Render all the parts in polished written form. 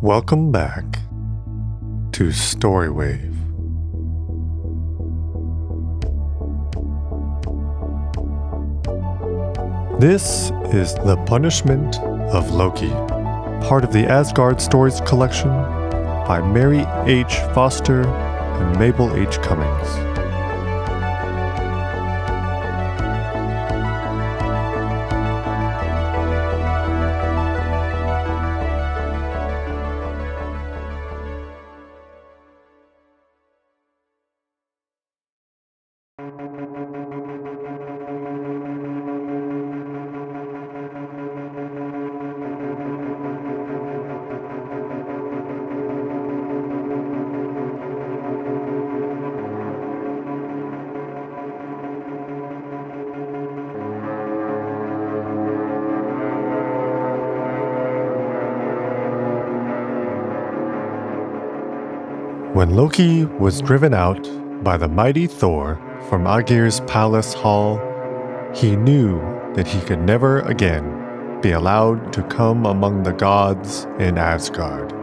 Welcome back to Storywave. This is The Punishment of Loki, part of the Asgard Stories collection by Mary H. Foster and Mabel H. Cummings. When Loki was driven out by the mighty Thor from Æsir's palace hall, he knew that he could never again be allowed to come among the gods in Asgard.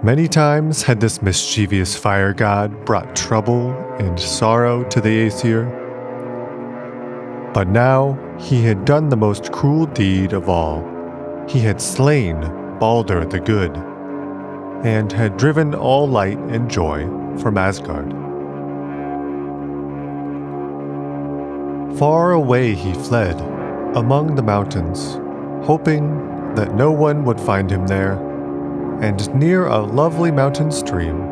Many times had this mischievous fire god brought trouble and sorrow to the Æsir, but now he had done the most cruel deed of all. He had slain Baldur the Good, and had driven all light and joy from Asgard. Far away he fled, among the mountains, hoping that no one would find him there, and near a lovely mountain stream,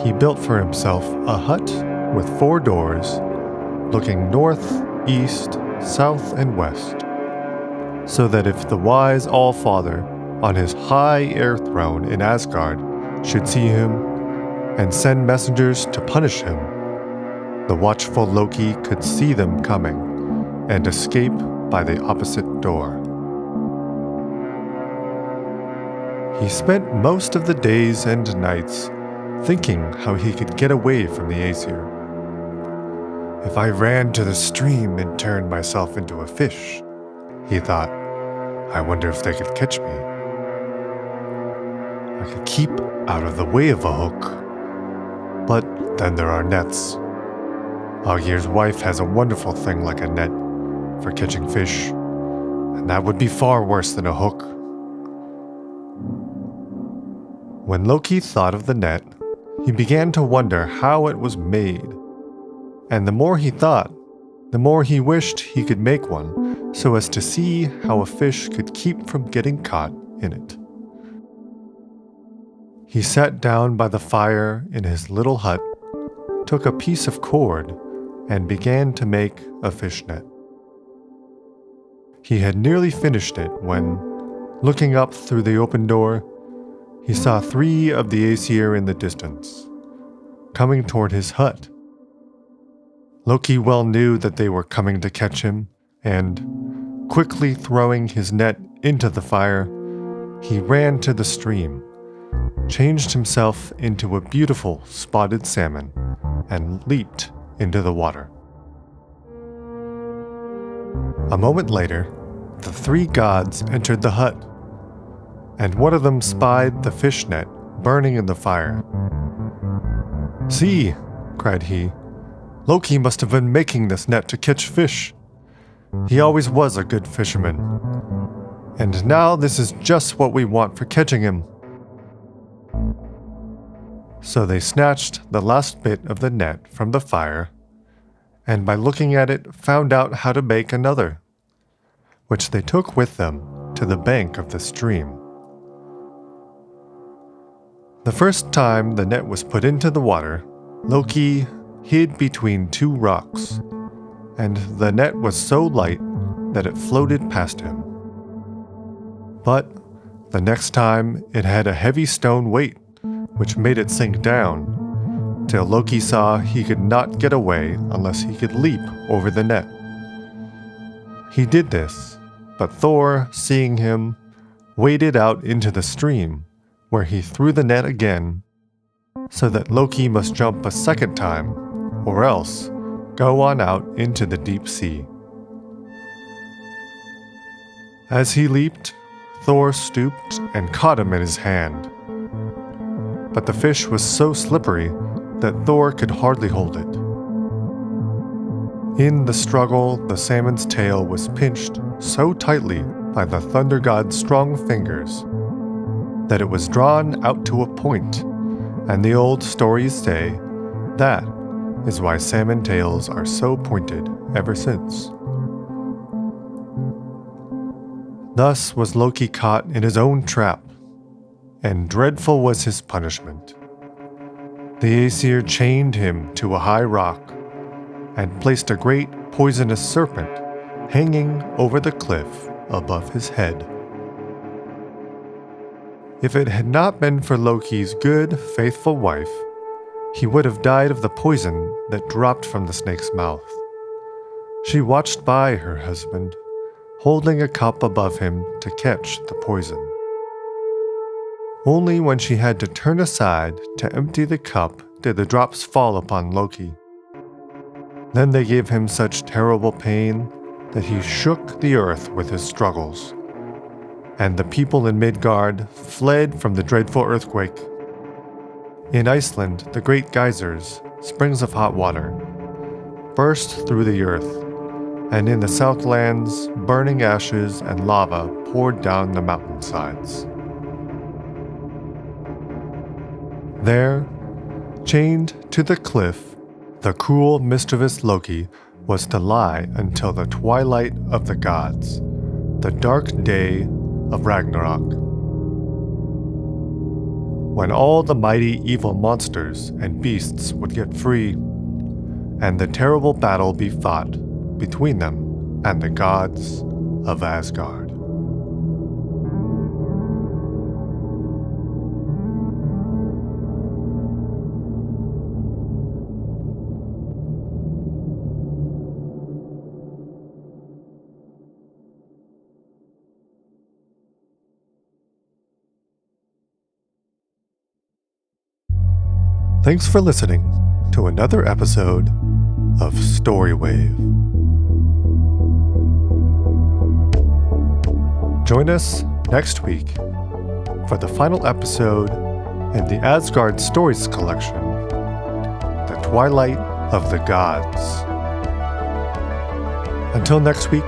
he built for himself a hut with 4 doors, looking north, east, south, and west, so that if the wise All-Father on his high air throne in Asgard should see him and send messengers to punish him, the watchful Loki could see them coming and escape by the opposite door. He spent most of the days and nights thinking how he could get away from the Æsir. If I ran to the stream and turned myself into a fish, he thought, I wonder if they could catch me. I could keep out of the way of a hook, but then there are nets. Æsir's wife has a wonderful thing like a net for catching fish, and that would be far worse than a hook. When Loki thought of the net, he began to wonder how it was made, and the more he thought, the more he wished he could make one so as to see how a fish could keep from getting caught in it. He sat down by the fire in his little hut, took a piece of cord, and began to make a fishnet. He had nearly finished it when, looking up through the open door, he saw 3 of the Æsir in the distance, coming toward his hut. Loki well knew that they were coming to catch him, and, quickly throwing his net into the fire, he ran to the stream, changed himself into a beautiful spotted salmon, and leaped into the water. A moment later, the 3 gods entered the hut, and one of them spied the fish net burning in the fire. "See," cried he, "Loki must have been making this net to catch fish. He always was a good fisherman, and now this is just what we want for catching him." So they snatched the last bit of the net from the fire, and by looking at it found out how to make another, which they took with them to the bank of the stream. The first time the net was put into the water, Loki hid between 2 rocks, and the net was so light that it floated past him. But the next time it had a heavy stone weight, which made it sink down, till Loki saw he could not get away unless he could leap over the net. He did this, but Thor, seeing him, waded out into the stream, where he threw the net again, so that Loki must jump a second time, or else go on out into the deep sea. As he leaped, Thor stooped and caught him in his hand. But the fish was so slippery that Thor could hardly hold it. In the struggle, the salmon's tail was pinched so tightly by the thunder god's strong fingers that it was drawn out to a point, and the old stories say that is why salmon tails are so pointed ever since. Thus was Loki caught in his own trap, and dreadful was his punishment. The Æsir chained him to a high rock and placed a great poisonous serpent hanging over the cliff above his head. If it had not been for Loki's good, faithful wife, he would have died of the poison that dropped from the snake's mouth. She watched by her husband, holding a cup above him to catch the poison. Only when she had to turn aside to empty the cup did the drops fall upon Loki. Then they gave him such terrible pain that he shook the earth with his struggles, and the people in Midgard fled from the dreadful earthquake. In Iceland, the great geysers, springs of hot water, burst through the earth, and in the Southlands, burning ashes and lava poured down the mountainsides. There, chained to the cliff, the cruel, mischievous Loki was to lie until the twilight of the gods, the dark day of Ragnarok, when all the mighty evil monsters and beasts would get free, and the terrible battle be fought between them and the gods of Asgard. Thanks for listening to another episode of Storywave. Join us next week for the final episode in the Asgard Stories collection, The Twilight of the Gods. Until next week,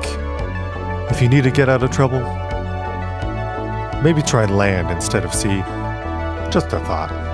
if you need to get out of trouble, maybe try land instead of sea. Just a thought.